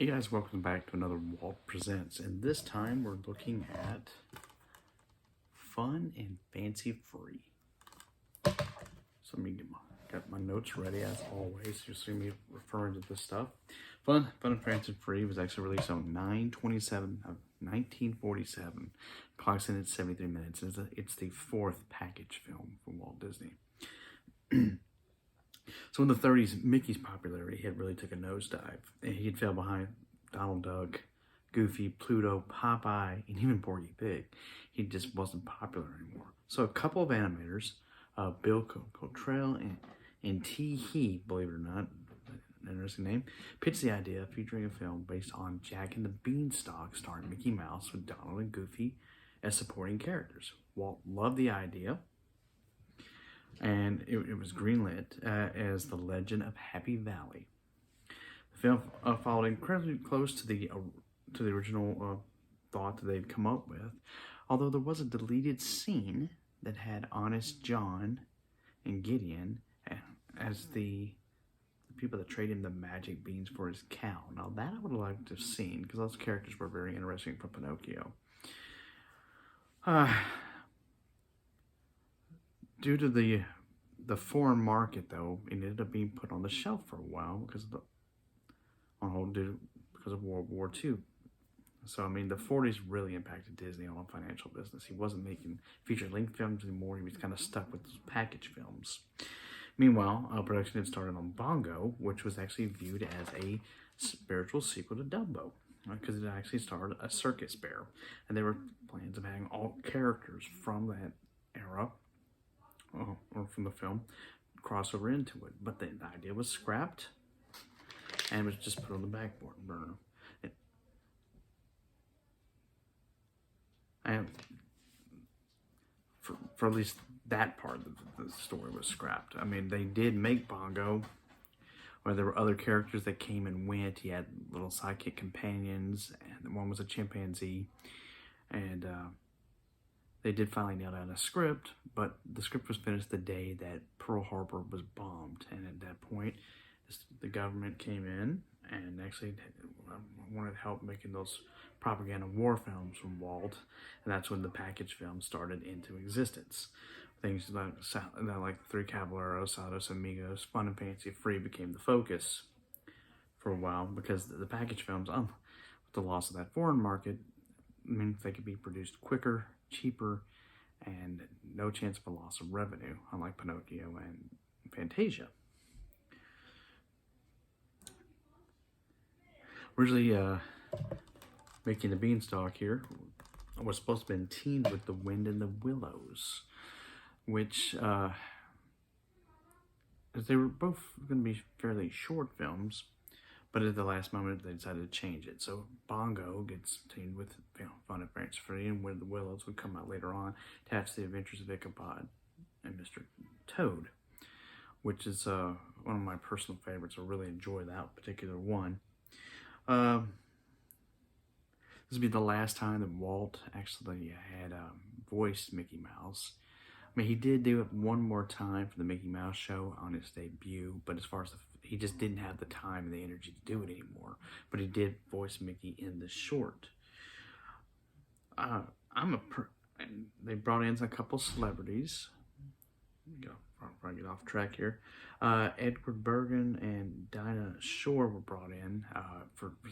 Hey guys, welcome back to another Walt Presents, and this time we're looking at Fun and Fancy Free. So let me got my notes ready as always. You'll see me referring to this stuff. Fun and Fancy Free was actually released on 9/27 of 1947. Clocks in at 73 minutes. It's the fourth package film from Walt Disney. So in the 30s, Mickey's popularity had really took a nosedive. And he had fell behind Donald Duck, Goofy, Pluto, Popeye, and even Porky Pig. He just wasn't popular anymore. So a couple of animators, Bill Cottrell and T. He, believe it or not, an interesting name, pitched the idea of featuring a film based on Jack and the Beanstalk starring Mickey Mouse with Donald and Goofy as supporting characters. Walt loved the idea, and it was greenlit as The Legend of Happy Valley. The film followed incredibly close to the original thought that they'd come up with, although there was a deleted scene that had Honest John and Gideon as the people that traded him the magic beans for his cow. Now that I would have liked to have seen, because those characters were very interesting for Pinocchio. Due to the foreign market, though, it ended up being put on the shelf for a while because of World War II. So, I mean, the 40s really impacted Disney on financial business. He wasn't making feature-length films anymore. He was kind of stuck with those package films. Meanwhile, production had started on Bongo, which was actually viewed as a spiritual sequel to Dumbo, because it actually starred a circus bear. And there were plans of having all characters from that era, or from the film, crossover into it. But the idea was scrapped and was just put on the back burner. And for at least that part of the story was scrapped. I mean, they did make Bongo, where there were other characters that came and went. He had little sidekick companions, and one was a chimpanzee. And they did finally nail down a script, but the script was finished the day that Pearl Harbor was bombed. And at that point, the government came in and actually wanted help making those propaganda war films from Walt. And that's when the package film started into existence. Things like Three Caballeros, Dos Amigos, Fun and Fancy Free became the focus for a while, because the package films, with the loss of that foreign market, meant they could be produced quicker, cheaper, and no chance of a loss of revenue, unlike Pinocchio and Fantasia. Originally, Making the Beanstalk here was supposed to have been teamed with The Wind in the Willows, which they were both going to be fairly short films, but at the last moment they decided to change it. So Bongo gets teamed with Fun and Fancy Free, and Wind in the Willows would come out later on, attached to the Adventures of Ichabod and Mr. Toad, which is one of my personal favorites. I really enjoy that particular one. This would be the last time that Walt actually had voiced Mickey Mouse. I mean, he did do it one more time for the Mickey Mouse show on his debut, but as far as he just didn't have the time and the energy to do it anymore. But he did voice Mickey in the short. And they brought in a couple celebrities. Before I get off track here, Edward Bergen and Dinah Shore were brought in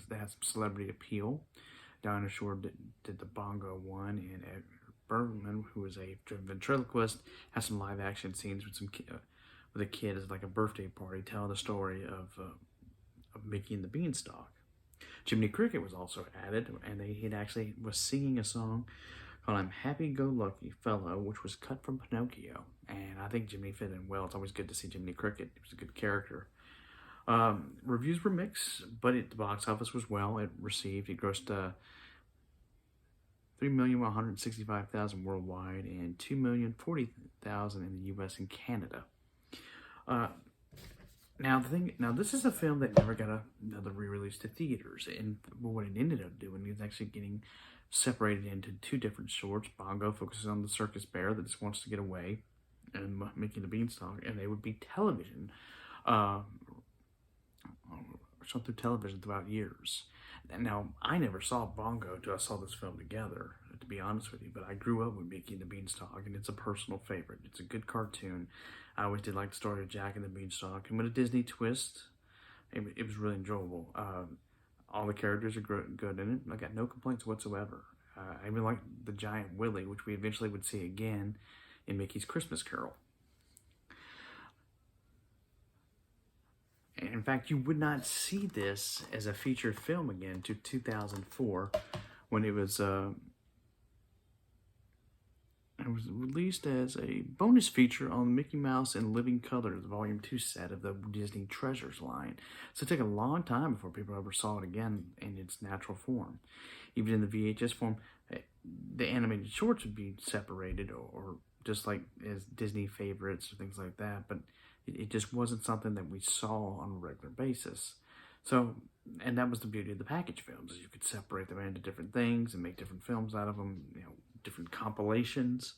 they had some celebrity appeal. Dinah Shore did the Bongo one, and Edward Bergman, who was a ventriloquist, has some live action scenes with a kid as like a birthday party, telling the story of Mickey and the Beanstalk. Jiminy Cricket was also added, and he actually was singing a song called "I'm Happy Go Lucky Fellow," which was cut from Pinocchio. And I think Jiminy fit in well. It's always good to see Jiminy Cricket. He was a good character. Reviews were mixed, but the box office was well. It grossed $3,165,000 worldwide and $2,040,000 in the U.S. and Canada. Now this is a film that never got another re-release to theaters, and what it ended up doing is actually getting separated into two different shorts. Bongo focuses on the circus bear that just wants to get away, and Mickey and the Beanstalk, and they would be television shown through television throughout years. And now, I never saw Bongo until I saw this film together, to be honest with you, but I grew up with Mickey and the Beanstalk, and it's a personal favorite. It's a good cartoon. I always did like the story of Jack and the Beanstalk, and with a Disney twist, it was really enjoyable. All the characters are good in it. I got no complaints whatsoever. I even like the giant Willie, which we eventually would see again in Mickey's Christmas Carol. And in fact, you would not see this as a feature film again to 2004, when it was released as a bonus feature on Mickey Mouse in Living Color, the Volume 2 set of the Disney Treasures line. So it took a long time before people ever saw it again in its natural form. Even in the VHS form, the animated shorts would be separated, or just like as Disney favorites or things like that, but it just wasn't something that we saw on a regular basis. So, and that was the beauty of the package films, is you could separate them into different things and make different films out of them, different compilations.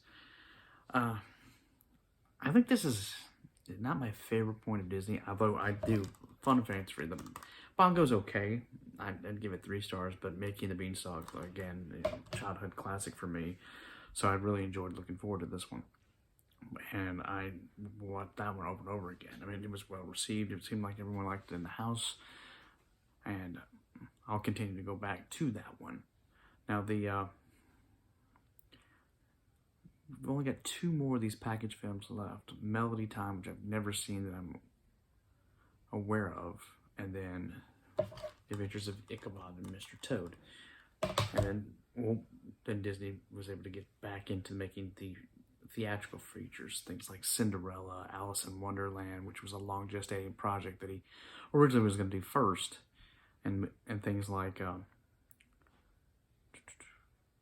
I think this is not my favorite point of Disney, although I do. Fun and Fancy. The Bongo's okay. I'd give it 3 stars, but Mickey and the Beanstalk, again, a childhood classic for me. So I really enjoyed looking forward to this one. And I watched that one over and over again. I mean, it was well received. It seemed like everyone liked it in the house. And I'll continue to go back to that one. Now, we've only got 2 more of these package films left. Melody Time, which I've never seen that I'm aware of. And then The Adventures of Ichabod and Mr. Toad. And then Disney was able to get back into making the theatrical features, things like Cinderella, Alice in Wonderland, which was a long gestating project that he originally was going to do first, and things like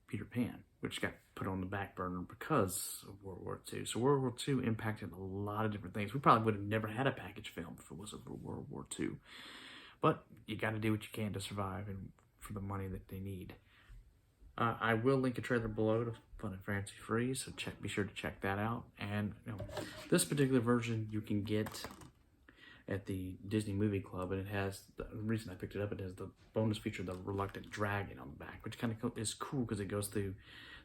Peter Pan, which got put on the back burner because of World War II. So World War II impacted a lot of different things. We probably would have never had a package film if it wasn't for World War II. But you got to do what you can to survive and for the money that they need. I will link a trailer below to Fun and Fancy Free, so be sure to check that out. And this particular version you can get at the Disney Movie Club, and it has, the reason I picked it up, it has the bonus feature, the Reluctant Dragon, on the back, which kind of is cool because it goes through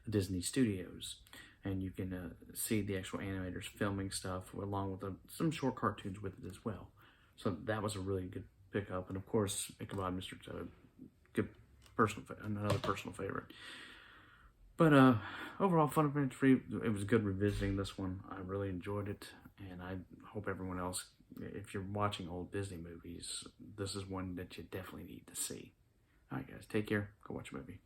the Disney Studios, and you can see the actual animators filming stuff along with some short cartoons with it as well. So that was a really good pickup, and of course, Ichabod, Mr. Toad, another personal favorite. But overall, Fun and Fancy Free, it was good revisiting this one. I really enjoyed it, and I hope everyone else, if you're watching old Disney movies, this is one that you definitely need to see. All right, guys, take care. Go watch a movie.